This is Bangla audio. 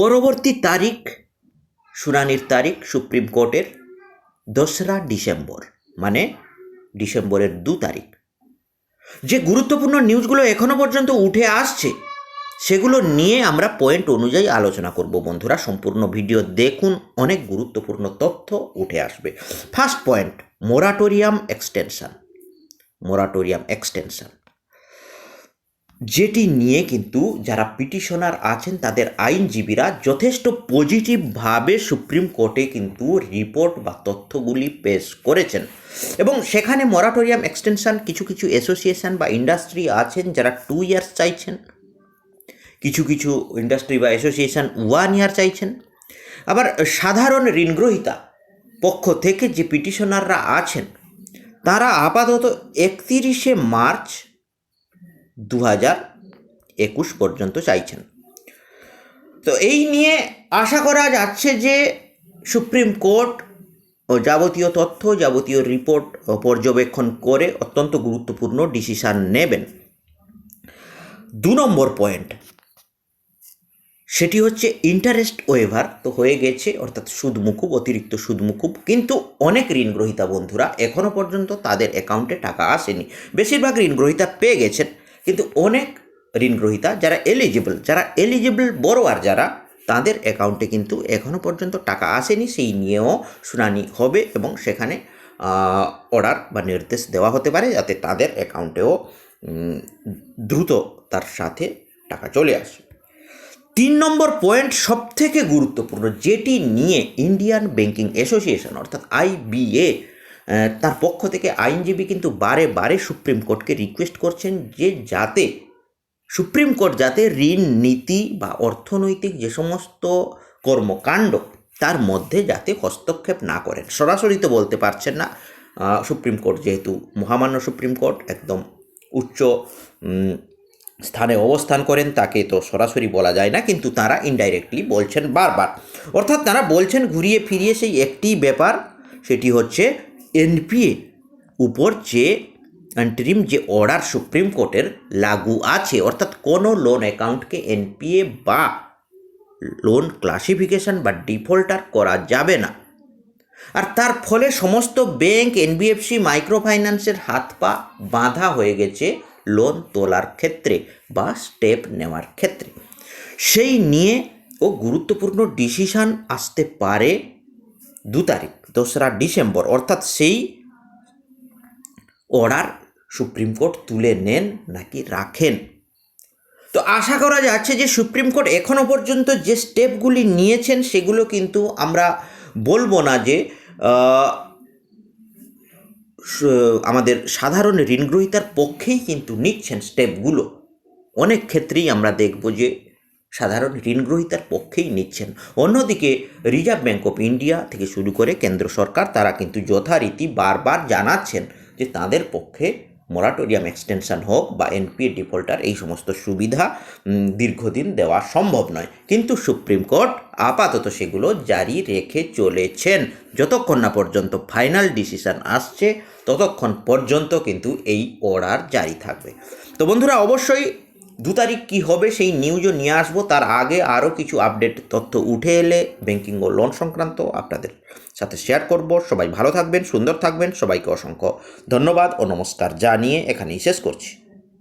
পরবর্তী তারিখ, শুনানির তারিখ সুপ্রিম কোর্টের 2রা ডিসেম্বর, মানে ডিসেম্বরের 2 তারিখ। যে গুরুত্বপূর্ণ নিউজগুলো এখনো পর্যন্ত উঠে আসছে সেগুলো নিয়ে আমরা পয়েন্ট অনুযায়ী আলোচনা করব। বন্ধুরা, সম্পূর্ণ ভিডিও দেখুন, অনেক গুরুত্বপূর্ণ তথ্য উঠে আসবে। ফার্স্ট পয়েন্ট, মোরাটোরিয়াম এক্সটেনশন, যেটি নিয়ে কিন্তু যারা পিটিশনার আছেন তাদের আইনজীবীরা যথেষ্ট পজিটিভভাবে সুপ্রিম কোর্টে কিন্তু রিপোর্ট বা তথ্যগুলি পেশ করেছেন, এবং সেখানে মোরাটোরিয়াম এক্সটেনশন কিছু কিছু অ্যাসোসিয়েশন বা ইন্ডাস্ট্রি আছেন যারা 2 ইয়ার্স চাইছেন, কিছু কিছু ইন্ডাস্ট্রি বা অ্যাসোসিয়েশন 1 ইয়ার চাইছেন। আবার সাধারণ ঋণগ্রহীতা পক্ষ থেকে যে পিটিশনাররা আছেন তারা আপাতত 31শে মার্চ 2021 পর্যন্ত চাইছেন। তো এই নিয়ে আশা করা যাচ্ছে যে সুপ্রিম কোর্ট যাবতীয় তথ্য, যাবতীয় রিপোর্ট পর্যবেক্ষণ করে অত্যন্ত গুরুত্বপূর্ণ ডিসিশন নেবেন। 2 নম্বর পয়েন্ট, সেটি হচ্ছে ইন্টারেস্ট ওয়েভার তো হয়ে গেছে, অর্থাৎ সুদমুকুব, অতিরিক্ত সুদমুকুব, কিন্তু অনেক ঋণগ্রহীতা বন্ধুরা এখনও পর্যন্ত তাদের অ্যাকাউন্টে টাকা আসেনি। বেশিরভাগ ঋণগ্রহীতা পেয়ে গেছেন, কিন্তু অনেক ঋণগ্রহীতা যারা এলিজিবল বড়োয়ার যারা, তাদের অ্যাকাউন্টে কিন্তু এখনও পর্যন্ত টাকা আসেনি। সেই নিয়েও শুনানি হবে এবং সেখানে অর্ডার বা নির্দেশ দেওয়া হতে পারে যাতে তাদের অ্যাকাউন্টেও দ্রুততার সাথে টাকা চলে আসে। 3 নম্বর পয়েন্ট সবথেকে গুরুত্বপূর্ণ, যেটি নিয়ে ইন্ডিয়ান ব্যাংকিং অ্যাসোসিয়েশন অর্থাৎ IBA তার পক্ষ থেকে আইনজীবী কিন্তু বারে বারে সুপ্রিম কোর্টকে রিকোয়েস্ট করছেন যে যাতে সুপ্রিম কোর্ট যাতে ঋণ নীতি বা অর্থনৈতিক যে সমস্ত কর্মকাণ্ড তার মধ্যে যাতে হস্তক্ষেপ না করেন। সরাসরি তো বলতে পারছেন না, সুপ্রিম কোর্ট যেহেতু মহামান্য সুপ্রিম কোর্ট একদম উচ্চ স্থানে অবস্থান করেন, তাকে তো সরাসরি বলা যায় না, কিন্তু তারা ইনডাইরেক্টলি বলছেন বারবার। অর্থাৎ তারা বলছেন ঘুরিয়ে ফিরিয়ে সেই একটি ব্যাপার, সেটি হচ্ছে NPA উপর যে অ্যান্টারিম যে অর্ডার সুপ্রিম কোর্টের লাগু আছে, অর্থাৎ কোনো লোন অ্যাকাউন্টকে NPA বা লোন ক্লাসিফিকেশন বা ডিফল্টার করা যাবে না। আর তার ফলে সমস্ত ব্যাংক, NBFC, মাইক্রো ফাইন্যান্সের হাত পা বাঁধা হয়ে গেছে লোন তোলার ক্ষেত্রে বা স্টেপ নেওয়ার ক্ষেত্রে। সেই নিয়ে গুরুত্বপূর্ণ ডিসিশান আসতে পারে 2 তারিখ, 2রা ডিসেম্বর, অর্থাৎ সেই অর্ডার সুপ্রিম কোর্ট তুলে নেন নাকি রাখেন। তো আশা করা যাচ্ছে যে সুপ্রিম কোর্ট এখনও পর্যন্ত যে স্টেপগুলি নিয়েছেন সেগুলো কিন্তু আমরা বলবো না যে আমাদের সাধারণ ঋণগ্রহীতার পক্ষেই কিন্তু নিচ্ছেন স্টেপগুলো। অনেক ক্ষেত্রেই আমরা দেখব যে সাধারণ ঋণগ্রহীতার পক্ষেই নিচ্ছেন। অন্যদিকে রিজার্ভ ব্যাঙ্ক অফ ইন্ডিয়া থেকে শুরু করে কেন্দ্র সরকার তারা কিন্তু যথারীতি বারবার জানাচ্ছেন যে তাদের পক্ষে মোরাটোরিয়াম এক্সটেনশন হোক বা NPA ডিফল্টার এই সমস্ত সুবিধা দীর্ঘদিন দেওয়া সম্ভব নয়, কিন্তু সুপ্রিম কোর্ট আপাতত সেগুলো জারি রেখে চলেছেন। যতক্ষণ না পর্যন্ত ফাইনাল ডিসিশন আসছে ততক্ষণ পর্যন্ত কিন্তু এই অর্ডার জারি থাকবে। তো বন্ধুরা, অবশ্যই 2 তারিখ কী হবে সেই নিউজও নিয়ে আসবো। তার আগে আরও কিছু আপডেট তথ্য উঠে এলে ব্যাংকিং ও লোন সংক্রান্ত আপনাদের সাথে শেয়ার করব। সবাই ভালো থাকবেন, সুন্দর থাকবেন। সবাইকে অসংখ্য ধন্যবাদ ও নমস্কার জানিয়ে এখানেই শেষ করছি।